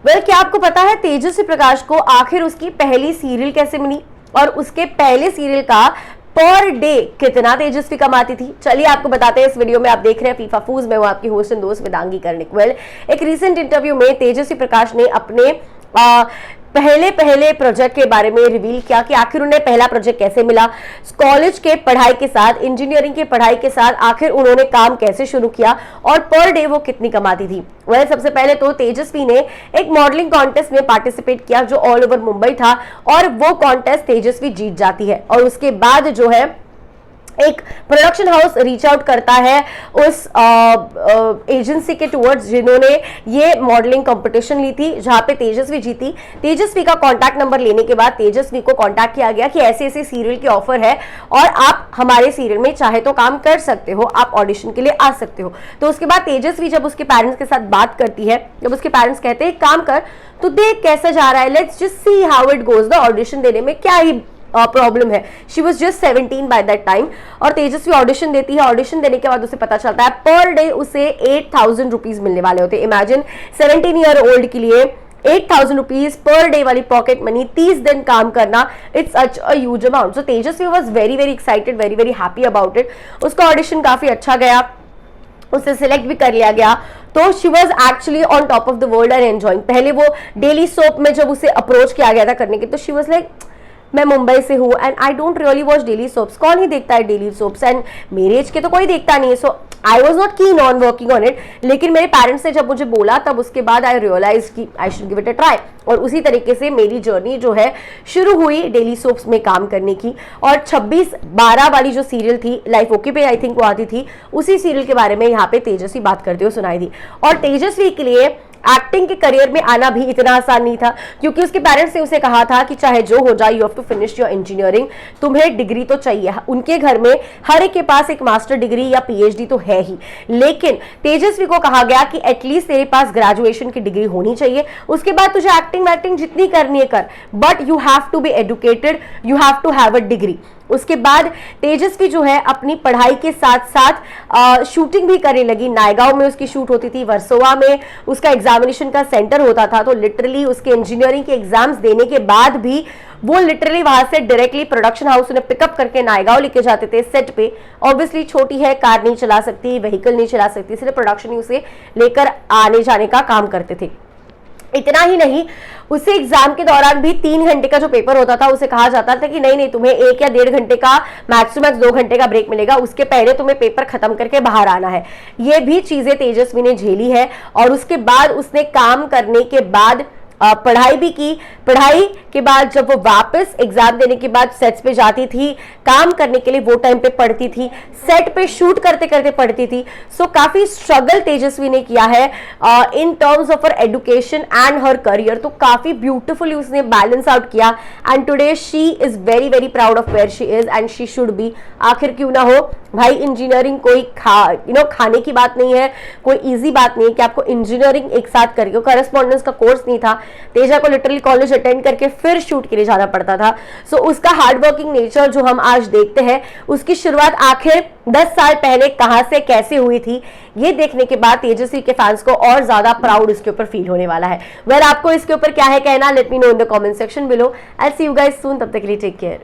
क्या आपको पता है तेजस्वी प्रकाश को आखिर उसकी पहली सीरियल कैसे मिली और उसके पहले सीरियल का पर डे कितना तेजस्वी कमाती थी? चलिए आपको बताते हैं इस वीडियो में। आप देख रहे हैं फीफा फूज में, वो आपकी होस्ट एंड दोस्त वेदांगी कर्णिक। एक रिसेंट इंटरव्यू में तेजस्वी प्रकाश ने अपने पहले प्रोजेक्ट के बारे में रिवील किया कि आखिर उन्हें पहला प्रोजेक्ट कैसे मिला, कॉलेज के पढ़ाई के साथ, इंजीनियरिंग की पढ़ाई के साथ आखिर उन्होंने काम कैसे शुरू किया और पर डे वो कितनी कमाती थी। सबसे पहले तो तेजस्वी ने एक मॉडलिंग कॉन्टेस्ट में पार्टिसिपेट किया जो ऑल ओवर मुंबई था और वो कॉन्टेस्ट तेजस्वी जीत जाती है। और उसके बाद जो है एक प्रोडक्शन हाउस रीच आउट करता है उस एजेंसी के टूवर्ड्स जिन्होंने ये मॉडलिंग कंपटीशन ली थी जहां पे तेजस्वी जीती। तेजस्वी का कांटेक्ट नंबर लेने के बाद तेजस्वी को कांटेक्ट किया गया कि ऐसे ऐसे सीरियल की ऑफर है और आप हमारे सीरियल में चाहे तो काम कर सकते हो, आप ऑडिशन के लिए आ सकते हो। तो उसके बाद तेजस्वी जब उसके पेरेंट्स के साथ बात करती है, जब उसके पेरेंट्स कहते हैं काम कर तो देख कैसा जा रहा है, let's just see how it goes, the audition देने में क्या ही प्रॉब्लम है। She was just 17 by that time और तेजस्वी ऑडिशन देती है। ऑडिशन देने के बाद उसे पता चलता है पर डे उसे 8,000 रुपीज मिलने वाले होते। इमेजिन 17 ईयर ओल्ड के लिए 8,000 रुपीज पर डे वाली पॉकेट मनी, 30 दिन काम करना, it's such a huge amount. So Tejashwi was very very excited, very very happy about it. उसका ऑडिशन काफी अच्छा गया, उसे सिलेक्ट भी कर लिया गया। तो she was actually on top of the world and enjoying. पहले वो डेली सोप में जब उसे अप्रोच किया गया था करने के, तो शी वॉज लाइक मैं मुंबई से हूँ and I don't really watch daily soaps, कौन ही देखता है डेली सोप्स, एंड मेरे एज के तो कोई देखता नहीं है। So I was not keen on working on it. लेकिन मेरे पेरेंट्स ने जजब मुझे बोला तब उसके बाद आई रियलाइज कि I should give it a try. और उसी तरीके से मेरी जर्नी जो है शुरू हुई डेली सोप्स में काम करने की। और 26/12 वाली जो सीरियल थी, लाइफ ओके पे आई थिंक वो आती थी, उसी सीरियल के बारे में यहाँ पे तेजस्वी बात करते हुए सुनाई दी। और तेजस्वी के लिए एक्टिंग के करियर में आना भी इतना आसान नहीं था, क्योंकि उसके पेरेंट्स ने उसे कहा था कि चाहे जो हो जाए, you have to finish your engineering, तुम्हें डिग्री तो चाहिए। उनके घर में हर एक के पास एक मास्टर डिग्री या पीएचडी तो है ही, लेकिन तेजस्वी को कहा गया कि एटलीस्ट तेरे पास ग्रेजुएशन की डिग्री होनी चाहिए। उसके बाद तुझे एक्टिंग वैक्टिंग जितनी करनी है कर, but you have to be educated, you have to have a degree. उसके बाद तेजस्वी जो है अपनी पढ़ाई के साथ साथ शूटिंग भी करने लगी। नायगांव में उसकी शूट होती थी, वर्सोवा में उसका एग्जामिनेशन का सेंटर होता था। तो लिटरली उसके इंजीनियरिंग के एग्जाम्स देने के बाद भी वो लिटरली वहां से डायरेक्टली प्रोडक्शन हाउस उन्हें पिकअप करके नायगांव लेके जाते थे सेट पे। ऑब्वियसली छोटी है, कार नहीं चला सकती, व्हीकल नहीं चला सकती, इसलिए प्रोडक्शन ही उसे लेकर आने जाने का काम करते थे। इतना ही नहीं, उसे एग्जाम के दौरान भी 3 घंटे का जो पेपर होता था उसे कहा जाता था कि नहीं नहीं, तुम्हें 1 या 1.5 घंटे का मैक्स टू मैक्स 2 घंटे का ब्रेक मिलेगा, उसके पहले तुम्हें पेपर खत्म करके बाहर आना है। ये भी चीजें तेजस्वी ने झेली है। और उसके बाद उसने काम करने के बाद पढ़ाई भी की। पढ़ाई के बाद जब वो वापस एग्जाम देने के बाद सेट्स पे जाती थी काम करने के लिए, वो टाइम पे पढ़ती थी, सेट पे शूट करते करते पढ़ती थी। सो काफी स्ट्रगल तेजस्वी ने किया है in terms of her education and her career. तो काफी ब्यूटिफुली उसने बैलेंस आउट किया and today she is very very proud of where she is and she should be. आखिर क्यों ना हो भाई, इंजीनियरिंग कोई खाने की बात नहीं है, कोई इजी बात नहीं है कि आपको इंजीनियरिंग एक साथ करके, करस्पॉन्डेंस का कोर्स नहीं था। तेजा को लिटरली कॉलेज अटेंड करके फिर शूट के लिए जाना पड़ता था। सो उसका हार्डवर्किंग नेचर जो हम आज देखते हैं, उसकी शुरुआत आखिर 10 साल पहले कहां से कैसे हुई थी, ये देखने के बाद तेजस्वी के फैंस को और ज्यादा प्राउड इसके ऊपर फील होने वाला है। आपको इसके ऊपर क्या है कहना, let me know in the comment section below. I see you guys soon, तब तक के लिए टेक केयर।